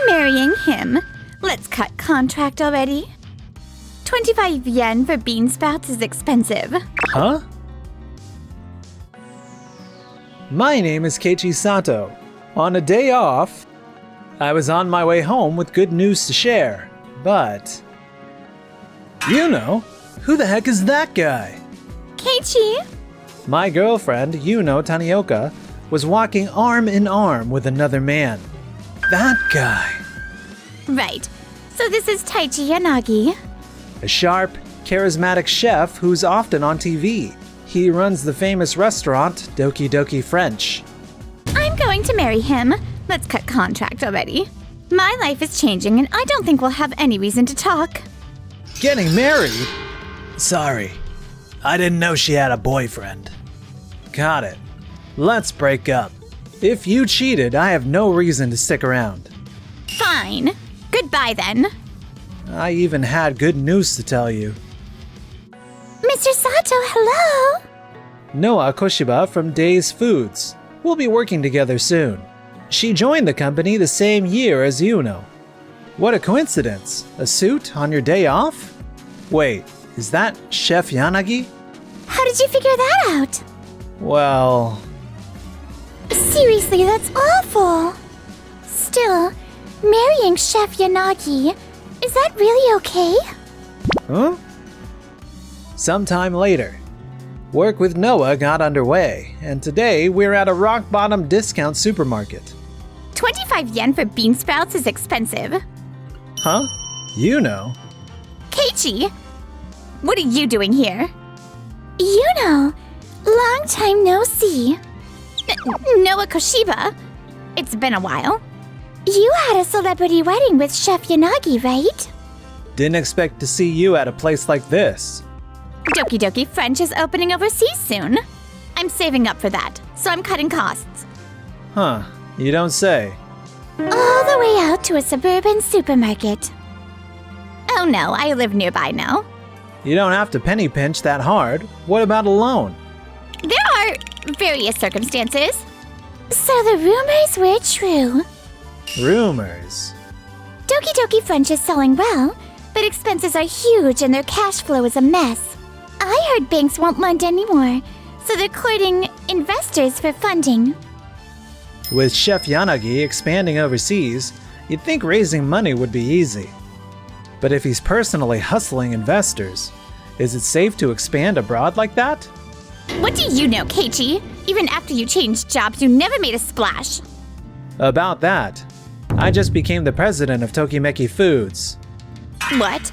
marrying him. Let's cut contract already. 25 yen for bean sprouts is expensive. Huh? My name is Keiichi Sato. On a day off, I was on my way home with good news to share, but... Yuno? Who the heck is that guy? Keiichi? My girlfriend, Yuno Tanioka, was walking arm in arm with another man. That guy. Right. So this is Taichi Yanagi. A sharp, charismatic chef who's often on TV. He runs the famous restaurant Doki Doki French. I'm going to marry him. Let's cut contract already. My life is changing and I don't think we'll have any reason to talk. Getting married? Sorry. I didn't know she had a boyfriend. Got it. Let's break up. If you cheated, I have no reason to stick around. Fine. Goodbye then. I even had good news to tell you. Mr. Sato, hello? Noa Koshiba from Days Foods. We'll be working together soon. She joined the company the same year as Yuno. What a coincidence. A suit on your day off? Wait, is that Chef Yanagi? How did you figure that out? Well... Seriously, that's awful. Still, marrying Chef Yanagi, is that really okay? Huh? Sometime later, work with Noah got underway, and today we're at a rock-bottom discount supermarket. 25 yen for bean sprouts is expensive. Huh? You know. Keiichi, what are you doing here? Yuno, long time no see. Noa Koshiba, it's been a while. You had a celebrity wedding with Chef Yanagi, right? Didn't expect to see you at a place like this. Doki Doki French is opening overseas soon. I'm saving up for that, so I'm cutting costs. Huh, you don't say. All the way out to a suburban supermarket. Oh no, I live nearby now. You don't have to penny pinch that hard. What about a loan? There are various circumstances. So the rumors were true. Rumors. Doki Doki French is selling well, but expenses are huge and their cash flow is a mess. I heard banks won't lend anymore, so they're courting investors for funding. With Chef Yanagi expanding overseas, you'd think raising money would be easy. But if he's personally hustling investors, is it safe to expand abroad like that? What do you know, Keiichi? Even after you changed jobs, you never made a splash. About that, I just became the president of Tokimeki Foods. What?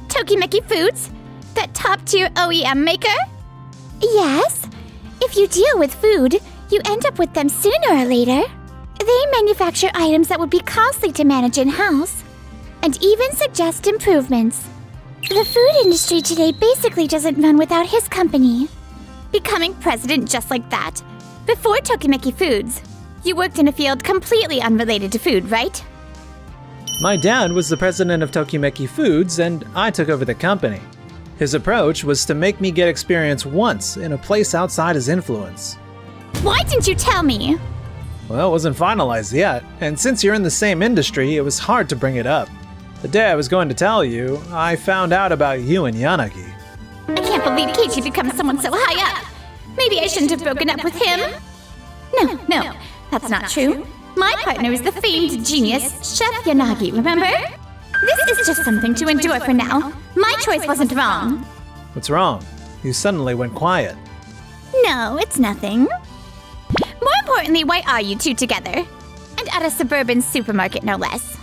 Tokimeki Foods? That top-tier OEM maker? Yes. If you deal with food, you end up with them sooner or later. They manufacture items that would be costly to manage in-house, and even suggest improvements. The food industry today basically doesn't run without his company. Becoming president just like that. Before Tokimeki Foods, you worked in a field completely unrelated to food, right? My dad was the president of Tokimeki Foods, and I took over the company. His approach was to make me get experience once in a place outside his influence. Why didn't you tell me? Well, it wasn't finalized yet, and since you're in the same industry, it was hard to bring it up. The day I was going to tell you, I found out about you and Yanagi. I can't believe Keiichi becomes someone so high up. Maybe I shouldn't have broken up with him. No, that's not true. My partner is the famed genius, Chef Yanagi, remember? This is just something to endure for now. My choice wasn't wrong. What's wrong? You suddenly went quiet. No, it's nothing. More importantly, why are you two together? And at a suburban supermarket, no less.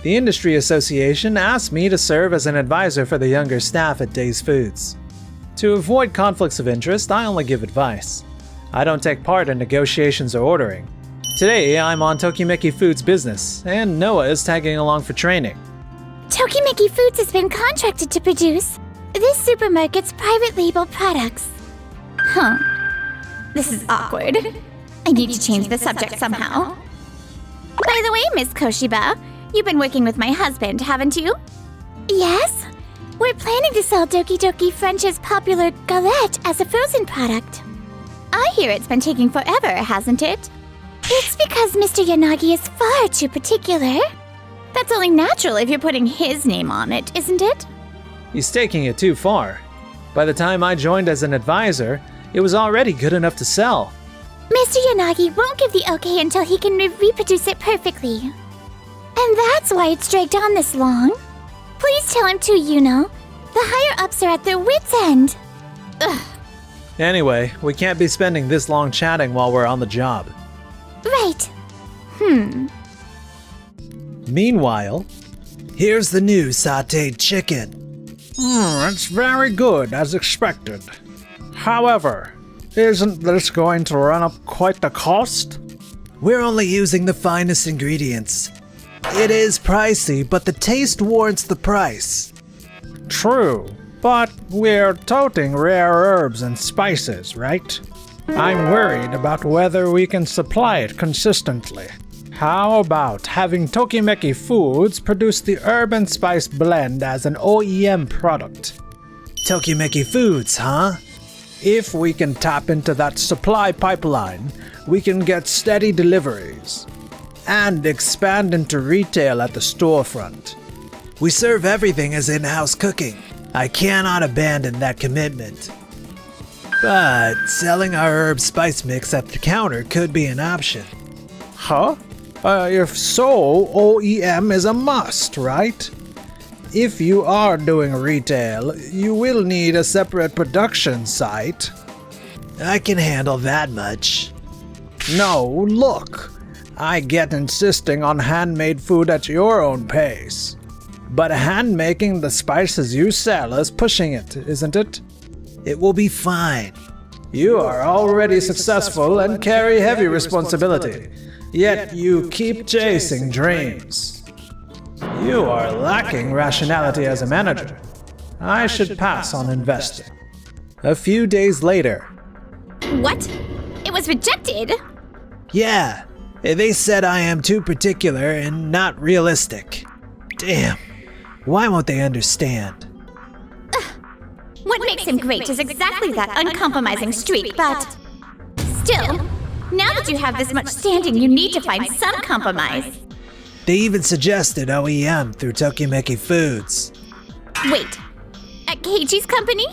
The Industry Association asked me to serve as an advisor for the younger staff at Days Foods. To avoid conflicts of interest, I only give advice. I don't take part in negotiations or ordering. Today, I'm on Tokimeki Foods business, and Noah is tagging along for training. Tokimeki Foods has been contracted to produce this supermarket's private label products. Huh. This is awkward. I need to change the subject somehow. By the way, Miss Koshiba, you've been working with my husband, haven't you? Yes. We're planning to sell Doki Doki French's popular galette as a frozen product. I hear it's been taking forever, hasn't it? It's because Mr. Yanagi is far too particular. That's only natural if you're putting his name on it, isn't it? He's taking it too far. By the time I joined as an advisor, it was already good enough to sell. Mr. Yanagi won't give the okay until he can reproduce it perfectly. And that's why it's dragged on this long. Please tell him too, Yuno. The higher-ups are at their wits' end. Ugh. Anyway, we can't be spending this long chatting while we're on the job. Right. Meanwhile, here's the new sautéed chicken. It's very good, as expected. However, isn't this going to run up quite the cost? We're only using the finest ingredients. It is pricey, but the taste warrants the price. True, but we're toting rare herbs and spices, right? I'm worried about whether we can supply it consistently. How about having Tokimeki Foods produce the herb and spice blend as an OEM product? Tokimeki Foods, huh? If we can tap into that supply pipeline, we can get steady deliveries and expand into retail at the storefront. We serve everything as in-house cooking. I cannot abandon that commitment. But selling our herb spice mix at the counter could be an option. Huh? If so, OEM is a must, right? If you are doing retail, you will need a separate production site. I can handle that much. No, look. I get insisting on handmade food at your own pace. But hand-making the spices you sell is pushing it, isn't it? It will be fine. You are already successful and carry heavy responsibility, yet you keep chasing dreams. You are lacking rationality as a manager. I should pass on investing. A few days later. What? It was rejected? Yeah, they said I am too particular and not realistic. Damn, why won't they understand? What makes him great is exactly that uncompromising streak, but still, now that you have this much standing, you need to find some compromise. They even suggested OEM through Tokimeki Foods. Wait, at Keiichi's company?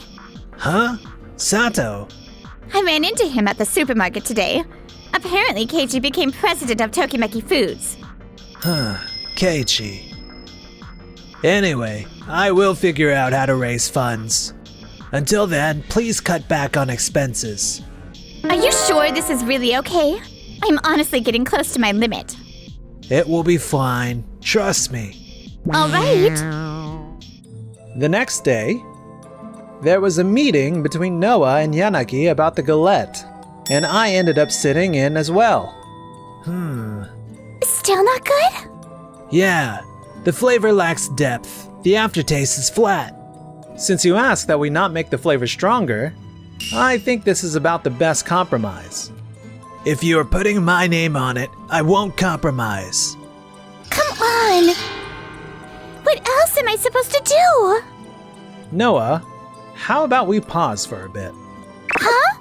Huh? Sato? I ran into him at the supermarket today. Apparently, Keiichi became president of Tokimeki Foods. Huh, Keiichi. Anyway, I will figure out how to raise funds. Until then, please cut back on expenses. Are you sure this is really okay? I'm honestly getting close to my limit. It will be fine. Trust me. All right. The next day, there was a meeting between Noah and Yanagi about the galette, and I ended up sitting in as well. Still not good? Yeah, the flavor lacks depth. The aftertaste is flat. Since you asked that we not make the flavor stronger, I think this is about the best compromise. If you are putting my name on it, I won't compromise. Come on! What else am I supposed to do? Noah, how about we pause for a bit? Huh?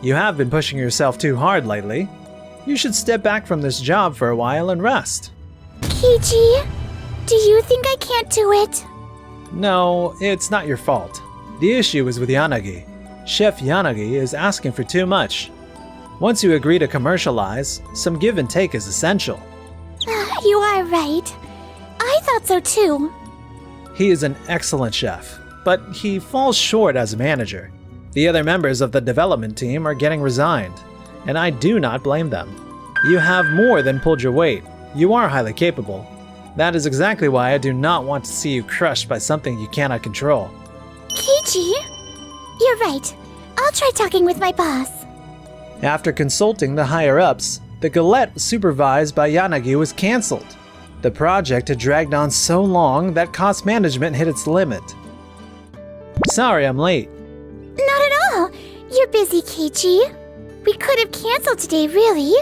You have been pushing yourself too hard lately. You should step back from this job for a while and rest. Keiichi, do you think I can't do it? No, it's not your fault. The issue is with Yanagi. Chef Yanagi is asking for too much. Once you agree to commercialize, some give and take is essential. You are right. I thought so too. He is an excellent chef, but he falls short as a manager. The other members of the development team are getting resigned, and I do not blame them. You have more than pulled your weight. You are highly capable. That is exactly why I do not want to see you crushed by something you cannot control. Keiichi, you're right. I'll try talking with my boss. After consulting the higher-ups, the galette supervised by Yanagi was cancelled. The project had dragged on so long that cost management hit its limit. Sorry I'm late. Not at all. You're busy, Keiichi. We could have canceled today, really.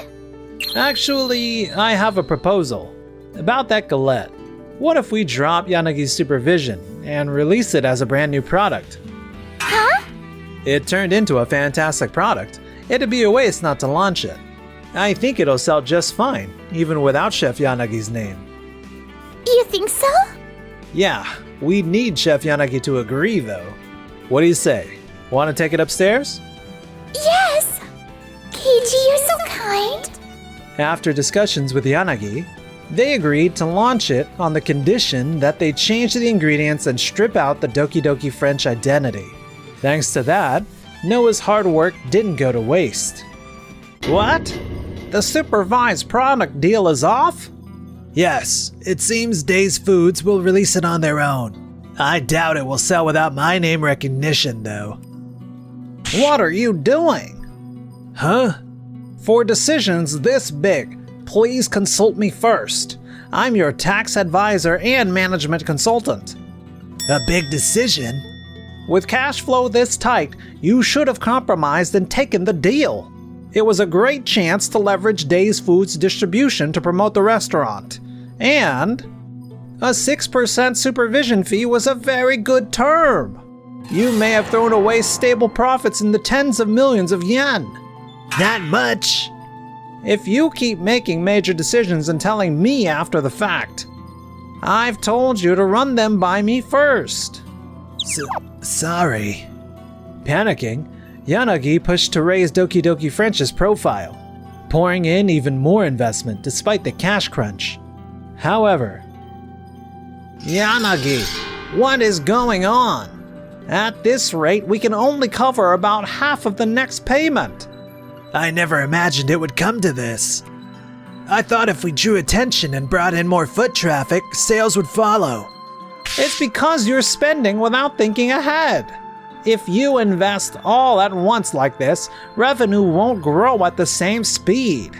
Actually, I have a proposal. About that galette. What if we drop Yanagi's supervision and release it as a brand new product? Huh? It turned into a fantastic product. It'd be a waste not to launch it. I think it'll sell just fine, even without Chef Yanagi's name. You think so? Yeah, we need Chef Yanagi to agree though. What do you say? Want to take it upstairs? Yes! Keiji, you're so kind. After discussions with Yanagi, they agreed to launch it on the condition that they change the ingredients and strip out the Doki Doki French identity. Thanks to that, Noah's hard work didn't go to waste. What? The supervised product deal is off? Yes, it seems Days Foods will release it on their own. I doubt it will sell without my name recognition, though. What are you doing? Huh? For decisions this big, please consult me first. I'm your tax advisor and management consultant. A big decision? With cash flow this tight, you should have compromised and taken the deal. It was a great chance to leverage Days Foods distribution to promote the restaurant. And a 6% supervision fee was a very good term. You may have thrown away stable profits in the tens of millions of yen. That much? If you keep making major decisions and telling me after the fact, I've told you to run them by me first. Sorry. Panicking, Yanagi pushed to raise Doki Doki French's profile, pouring in even more investment despite the cash crunch. However, Yanagi, what is going on? At this rate, we can only cover about half of the next payment. I never imagined it would come to this. I thought if we drew attention and brought in more foot traffic, sales would follow. It's because you're spending without thinking ahead. If you invest all at once like this, revenue won't grow at the same speed.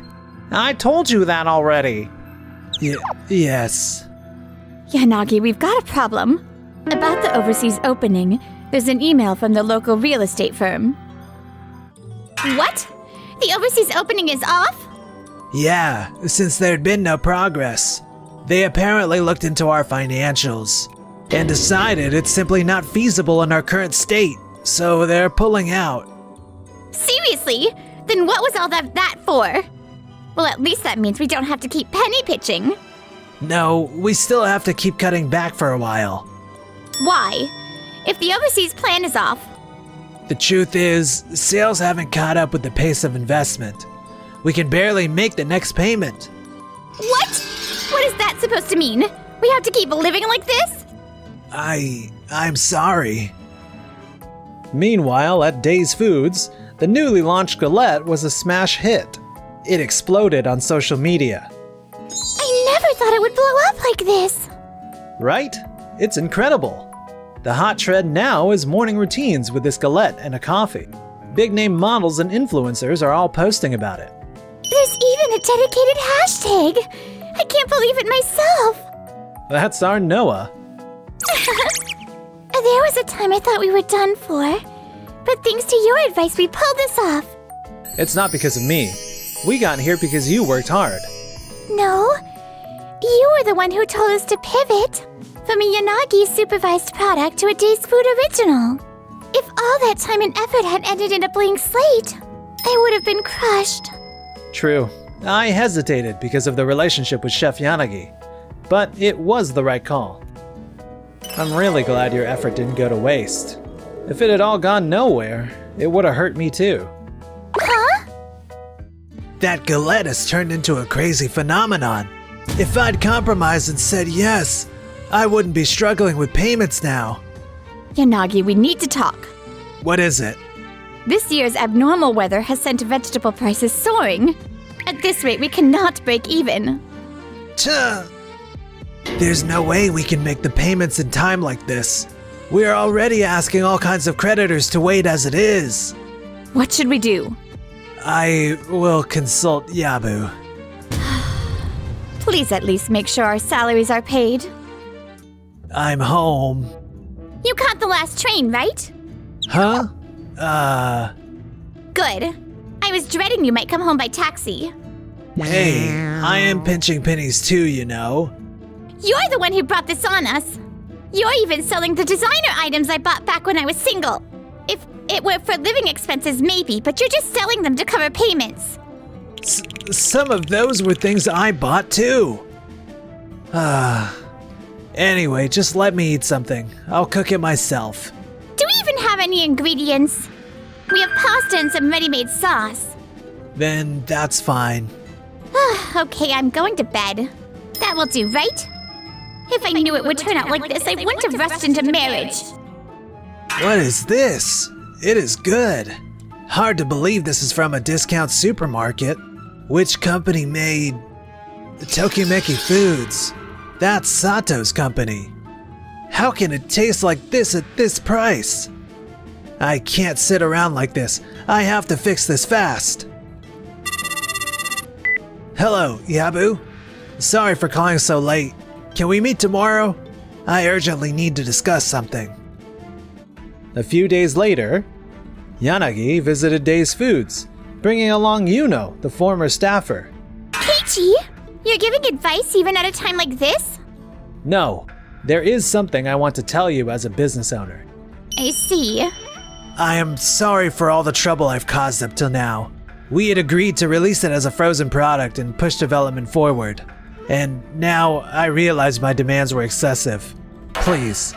I told you that already. Yes. Yanagi, we've got a problem. About the overseas opening, there's an email from the local real estate firm. What? The overseas opening is off? Yeah, since there'd been no progress. They apparently looked into our financials and decided it's simply not feasible in our current state, so they're pulling out. Seriously? Then what was all that for? Well, at least that means we don't have to keep penny pitching. No, we still have to keep cutting back for a while. Why? If the overseas plan is off. The truth is, sales haven't caught up with the pace of investment. We can barely make the next payment. What? What is that supposed to mean? We have to keep living like this? I'm sorry. Meanwhile, at Days Foods, the newly launched galette was a smash hit. It exploded on social media. I never thought it would blow up like this. Right? It's incredible. The hot trend now is morning routines with this galette and a coffee. Big-name models and influencers are all posting about it. There's even a dedicated hashtag. I can't believe it myself. That's our Noah. There was a time I thought we were done for. But thanks to your advice, we pulled this off. It's not because of me. We got here because you worked hard. No. You were the one who told us to pivot from a Yanagi supervised product to a Days Food original. If all that time and effort had ended in a blank slate, I would have been crushed. True. I hesitated because of the relationship with Chef Yanagi, but it was the right call. I'm really glad your effort didn't go to waste. If it had all gone nowhere, it would have hurt me too. Huh? That galette has turned into a crazy phenomenon. If I'd compromised and said yes, I wouldn't be struggling with payments now. Yanagi, we need to talk. What is it? This year's abnormal weather has sent vegetable prices soaring. At this rate, we cannot break even. There's no way we can make the payments in time like this. We are already asking all kinds of creditors to wait as it is. What should we do? I will consult Yabu. Please at least make sure our salaries are paid. I'm home. You caught the last train, right? Huh? Good. I was dreading you might come home by taxi. Hey, I am pinching pennies too, you know. You're the one who brought this on us. You're even selling the designer items I bought back when I was single. If it were for living expenses, maybe, but you're just selling them to cover payments. Some of those were things I bought too. Anyway, just let me eat something. I'll cook it myself. Do we even have any ingredients? We have pasta and some ready-made sauce. Then that's fine. Okay, I'm going to bed. That will do, right? If I knew it would turn out like this, I wouldn't have rushed into marriage. What is this? It is good. Hard to believe this is from a discount supermarket. Which company made Tokimeki Foods? That's Sato's company. How can it taste like this at this price? I can't sit around like this. I have to fix this fast. Hello, Yabu. Sorry for calling so late. Can we meet tomorrow? I urgently need to discuss something. A few days later, Yanagi visited Days Foods, bringing along Yuno, the former staffer. Keiichi, you're giving advice even at a time like this? No, there is something I want to tell you as a business owner. I see. I am sorry for all the trouble I've caused up till now. We had agreed to release it as a frozen product and push development forward. And now I realize my demands were excessive. Please,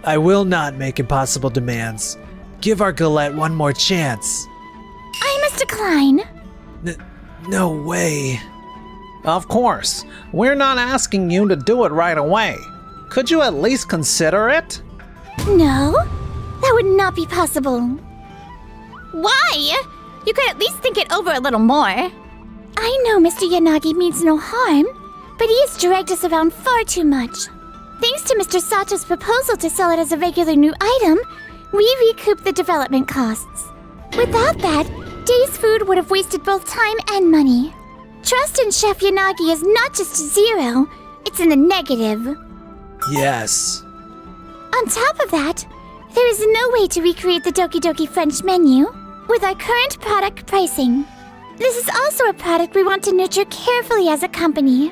I will not make impossible demands. Give our Galette one more chance. I must decline. No way. Of course, we're not asking you to do it right away. Could you at least consider it? No, that would not be possible. Why? You could at least think it over a little more. I know Mr. Yanagi means no harm, but he has dragged us around far too much. Thanks to Mr. Sato's proposal to sell it as a regular new item, we recouped the development costs. Without that, Days Food would have wasted both time and money. Trust in Chef Yanagi is not just zero, it's in the negative. Yes. On top of that, there is no way to recreate the Doki Doki French menu with our current product pricing. This is also a product we want to nurture carefully as a company.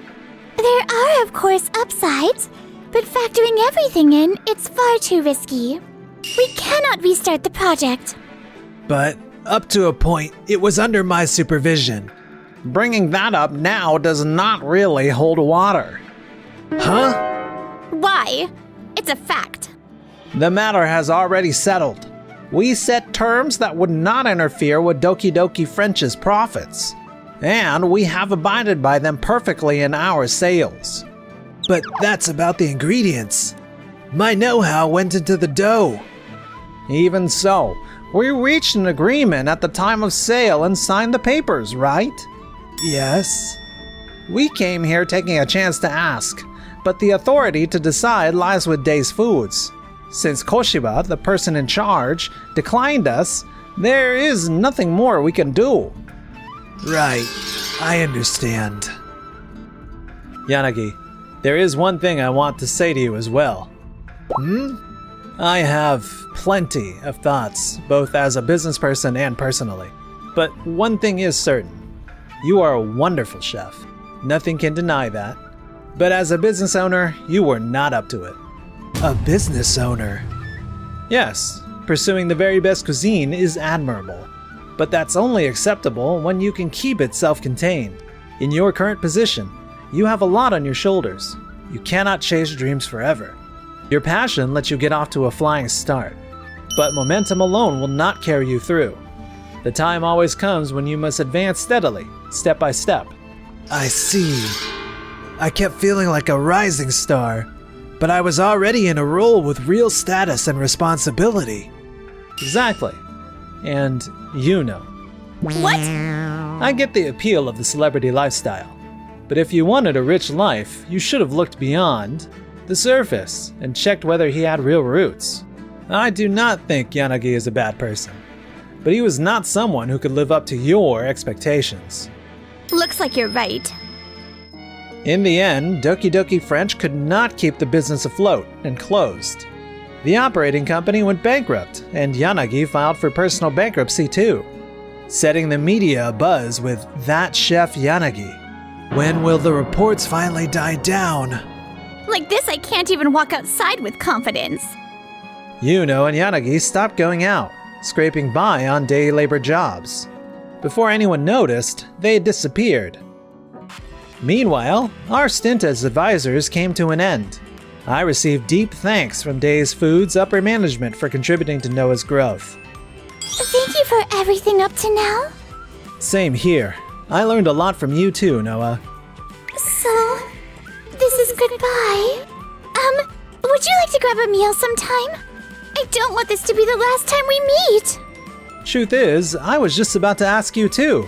There are, of course, upsides, but factoring everything in, it's far too risky. We cannot restart the project. But up to a point, it was under my supervision. Bringing that up now does not really hold water. Huh? Why? It's a fact. The matter has already settled. We set terms that would not interfere with Doki Doki French's profits, and we have abided by them perfectly in our sales. But that's about the ingredients. My know-how went into the dough. Even so, we reached an agreement at the time of sale and signed the papers, right? Yes. We came here taking a chance to ask, but the authority to decide lies with Days Foods. Since Koshiba, the person in charge, declined us, there is nothing more we can do. Right. I understand. Yanagi, there is one thing I want to say to you as well. I have plenty of thoughts, both as a business person and personally. But one thing is certain. You are a wonderful chef. Nothing can deny that. But as a business owner, you were not up to it. A business owner? Yes, pursuing the very best cuisine is admirable. But that's only acceptable when you can keep it self-contained. In your current position, you have a lot on your shoulders. You cannot chase dreams forever. Your passion lets you get off to a flying start. But momentum alone will not carry you through. The time always comes when you must advance steadily, step by step. I see. I kept feeling like a rising star, but I was already in a role with real status and responsibility. Exactly. And you know. What? I get the appeal of the celebrity lifestyle. But if you wanted a rich life, you should have looked beyond the surface and checked whether he had real roots. I do not think Yanagi is a bad person, but he was not someone who could live up to your expectations. Looks like you're right. In the end, Doki Doki French could not keep the business afloat and closed. The operating company went bankrupt, and Yanagi filed for personal bankruptcy too, setting the media abuzz with "That Chef Yanagi." When will the reports finally die down? Like this, I can't even walk outside with confidence. Yuno and Yanagi stopped going out, scraping by on day labor jobs. Before anyone noticed, they had disappeared. Meanwhile, our stint as advisors came to an end. I received deep thanks from Days Foods' upper management for contributing to Noah's growth. Thank you for everything up to now. Same here. I learned a lot from you too, Noah. So, this is goodbye. Would you like to grab a meal sometime? I don't want this to be the last time we meet. Truth is, I was just about to ask you too.